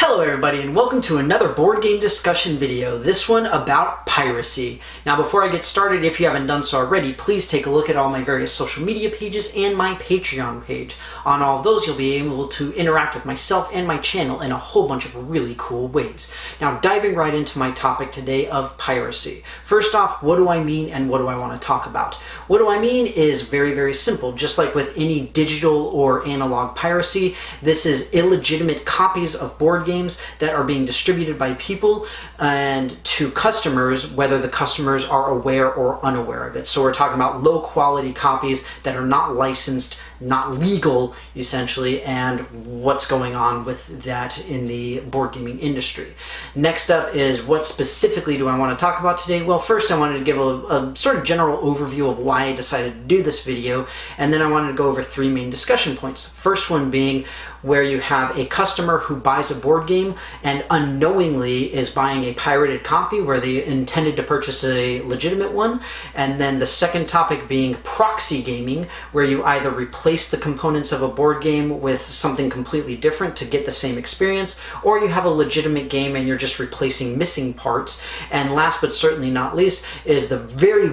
Hello everybody and welcome to another board game discussion video, this one about piracy. Now before I get started, if you haven't done so already, please take a look at all my various social media pages and my Patreon page. On all of those you'll be able to interact with myself and my channel in a whole bunch of really cool ways. Now diving right into my topic today of piracy. First off, what do I mean and what do I want to talk about? What do I mean is very simple. Just like with any digital or analog piracy, this is illegitimate copies of board games that are being distributed by people and to customers, whether the customers are aware or unaware of it. So we're talking about low quality copies that are not licensed, not legal essentially, and what's going on with that in the board gaming industry. Next up is what specifically do I want to talk about today? Well, first I wanted to give a sort of general overview of why I decided to do this video, and then I wanted to go over three main discussion points. First one being where you have a customer who buys a board game and unknowingly is buying a pirated copy where they intended to purchase a legitimate one. And then the second topic being proxy gaming, where you either replace the components of a board game with something completely different to get the same experience, or you have a legitimate game and you're just replacing missing parts. And last but certainly not least is the very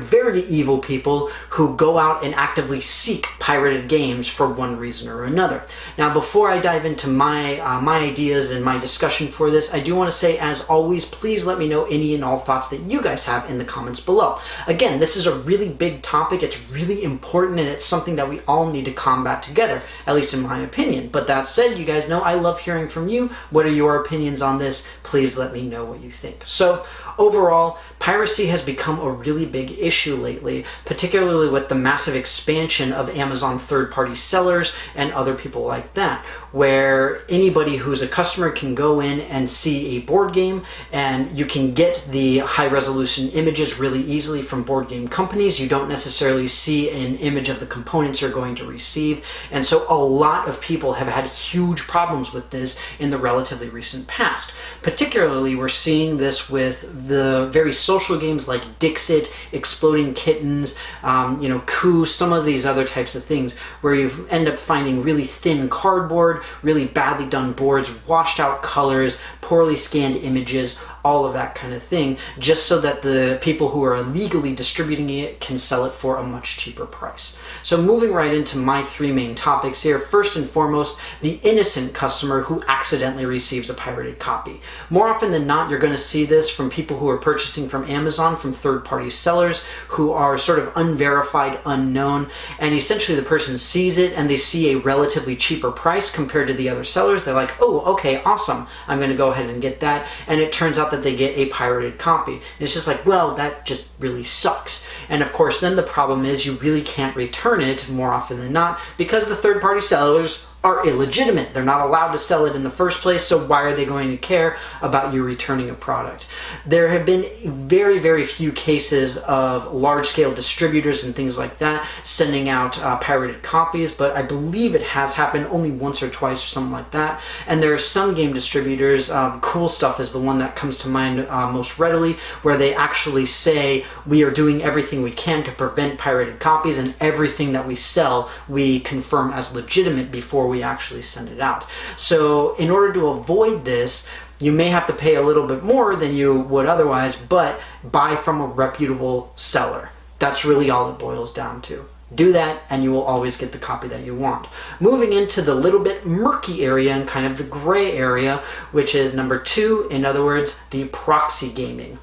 evil people who go out and actively seek pirated games for one reason or another. Now before I dive into my ideas and my discussion for this, I do want to say, as always, please let me know any and all thoughts that you guys have in the comments below. Again, this is a really big topic, it's really important, and it's something that we all need to combat together, at least in my opinion. But that said, you guys know I love hearing from you. What are your opinions on this? Please let me know what you think. So overall, piracy has become a really big issue lately, particularly with the massive expansion of Amazon third-party sellers and other people like that, where anybody who's a customer can go in and see a board game, and you can get the high-resolution images really easily from board game companies. You don't necessarily see an image of the components you're going to receive, and so a lot of people have had huge problems with this in the relatively recent past. Particularly, we're seeing this with the very social games like Dixit, Exploding Kittens, Coup, some of these other types of things, where you end up finding really thin cardboard, really badly done boards, washed out colors, poorly scanned images, all of that kind of thing, just so that the people who are illegally distributing it can sell it for a much cheaper price. So moving right into my three main topics here. First and foremost, the innocent customer who accidentally receives a pirated copy. More often than not, you're going to see this from people who are purchasing from Amazon, from third-party sellers who are sort of unverified, unknown, and essentially the person sees it and they see a relatively cheaper price compared to the other sellers. They're like, oh, okay, awesome, I'm going to go ahead and get that, and it turns out that they get a pirated copy. And it's just like, well, that just really sucks. And of course then the problem is you really can't return it more often than not because the third-party sellers are illegitimate. They're not allowed to sell it in the first place, so why are they going to care about you returning a product? There have been very few cases of large-scale distributors and things like that sending out pirated copies, but I believe it has happened only once or twice or something like that. And there are some game distributors, Cool Stuff is the one that comes to mind most readily, where they actually say, we are doing everything we can to prevent pirated copies, and everything that we sell we confirm as legitimate before we actually send it out. So in order to avoid this, you may have to pay a little bit more than you would otherwise, but buy from a reputable seller. That's really all it boils down to. Do that and you will always get the copy that you want. Moving into the little bit murky area and kind of the gray area, which is number two, in other words, the proxy gaming.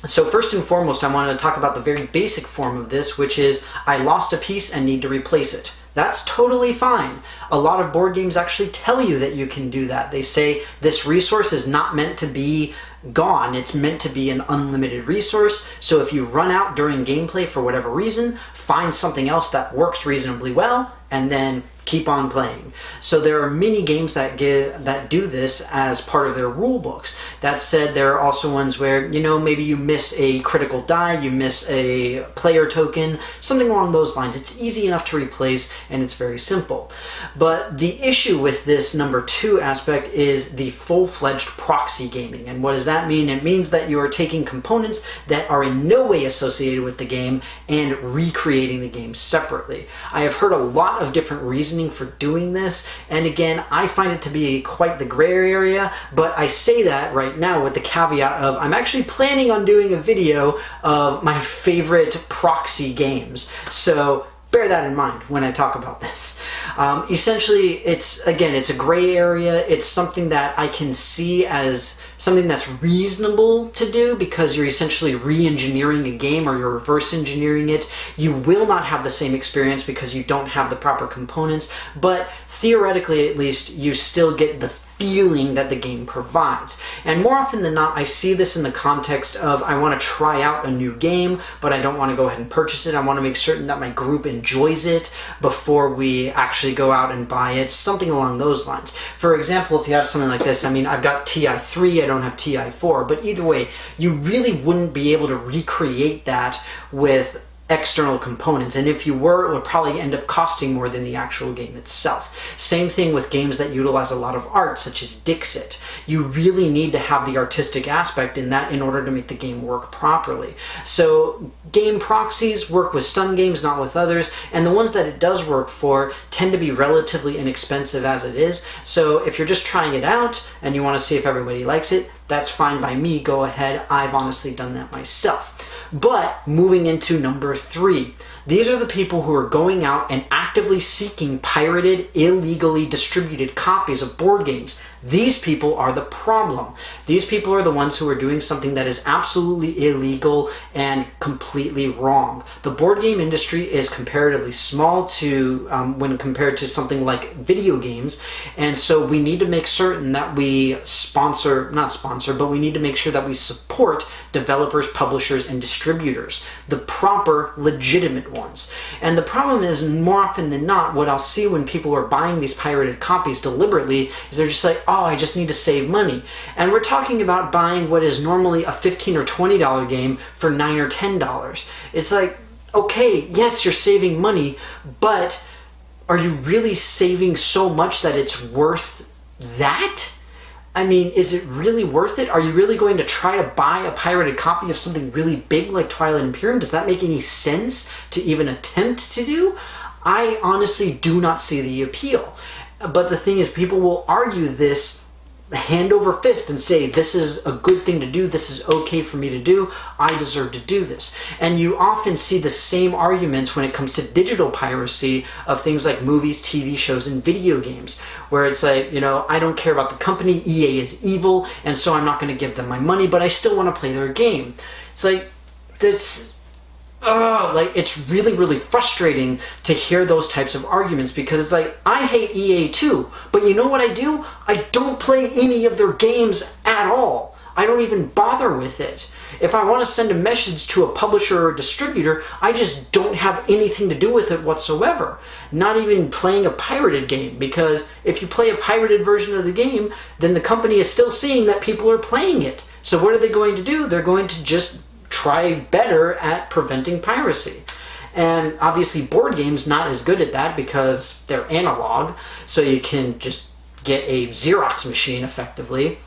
So first and foremost, I wanted to talk about the very basic form of this, which is I lost a piece and need to replace it. That's totally fine. A lot of board games actually tell you that you can do that. They say this resource is not meant to be gone, it's meant to be an unlimited resource, so if you run out during gameplay for whatever reason, find something else that works reasonably well, and then keep on playing. So there are many games that do this as part of their rule books. That said, there are also ones where, maybe you miss a critical die, you miss a player token, something along those lines. It's easy enough to replace and it's very simple. But the issue with this number two aspect is the full-fledged proxy gaming. And what does that mean? It means that you are taking components that are in no way associated with the game and recreating the game separately. I have heard a lot of different reasons reasoning for doing this. And again, I find it to be quite the gray area, but I say that right now with the caveat of I'm actually planning on doing a video of my favorite proxy games. So bear that in mind when I talk about this. Essentially, it's a gray area. It's something that I can see as something that's reasonable to do because you're essentially re-engineering a game or you're reverse engineering it. You will not have the same experience because you don't have the proper components, but theoretically at least you still get the feeling that the game provides. And more often than not, I see this in the context of I want to try out a new game, but I don't want to go ahead and purchase it. I want to make certain that my group enjoys it before we actually go out and buy it, something along those lines. For example, if you have something like this, I mean, I've got TI3, I don't have TI4, but either way, you really wouldn't be able to recreate that with external components, and if you were, it would probably end up costing more than the actual game itself. Same thing with games that utilize a lot of art, such as Dixit. You really need to have the artistic aspect in that in order to make the game work properly. So game proxies work with some games, not with others, and the ones that it does work for tend to be relatively inexpensive as it is. So if you're just trying it out and you want to see if everybody likes it, that's fine by me. Go ahead. I've honestly done that myself. But moving into number 3, these are the people who are going out and actively seeking pirated, illegally distributed copies of board games. These people are the problem. These people are the ones who are doing something that is absolutely illegal and completely wrong. The board game industry is comparatively small to when compared to something like video games, and so we need to make certain that we we need to make sure that we support developers, publishers, and distributors, the proper, legitimate ones. And the problem is, more often than not, what I'll see when people are buying these pirated copies deliberately is they're just like, oh, I just need to save money. And we're talking about buying what is normally a $15 or $20 game for $9 or $10. It's like, okay, yes, you're saving money, but are you really saving so much that it's worth that? I mean, is it really worth it? Are you really going to try to buy a pirated copy of something really big like Twilight Imperium? Does that make any sense to even attempt to do? I honestly do not see the appeal. But the thing is, people will argue this hand over fist and say, this is a good thing to do, this is okay for me to do, I deserve to do this. And you often see the same arguments when it comes to digital piracy of things like movies, TV shows, and video games, where it's like, you know, I don't care about the company, EA is evil, and so I'm not going to give them my money, but I still want to play their game. It's like, it's really, really frustrating to hear those types of arguments, because it's like, I hate EA too, but you know what I do? I don't play any of their games at all. I don't even bother with it. If I want to send a message to a publisher or distributor, I just don't have anything to do with it whatsoever. Not even playing a pirated game, because if you play a pirated version of the game, then the company is still seeing that people are playing it. So what are they going to do? They're going to just try better at preventing piracy. And obviously board games not as good at that because they're analog, so you can just get a Xerox machine effectively.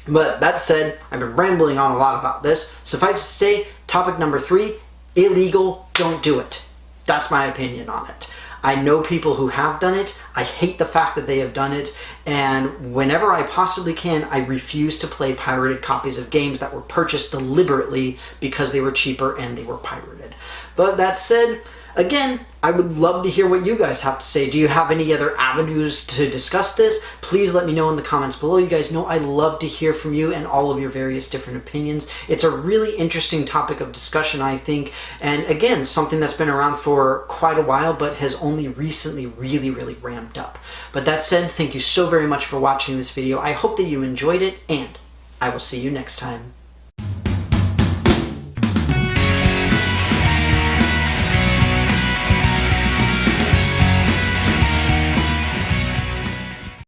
But that said, I've been rambling on a lot about this. Suffice to say, topic number 3, illegal, don't do it. That's my opinion on it. I know people who have done it. I hate the fact that they have done it, and whenever I possibly can, I refuse to play pirated copies of games that were purchased deliberately because they were cheaper and they were pirated. But that said, again, I would love to hear what you guys have to say. Do you have any other avenues to discuss this? Please let me know in the comments below. You guys know I love to hear from you and all of your various different opinions. It's a really interesting topic of discussion, I think, and again, something that's been around for quite a while but has only recently really, really ramped up. But that said, thank you so very much for watching this video. I hope that you enjoyed it, and I will see you next time.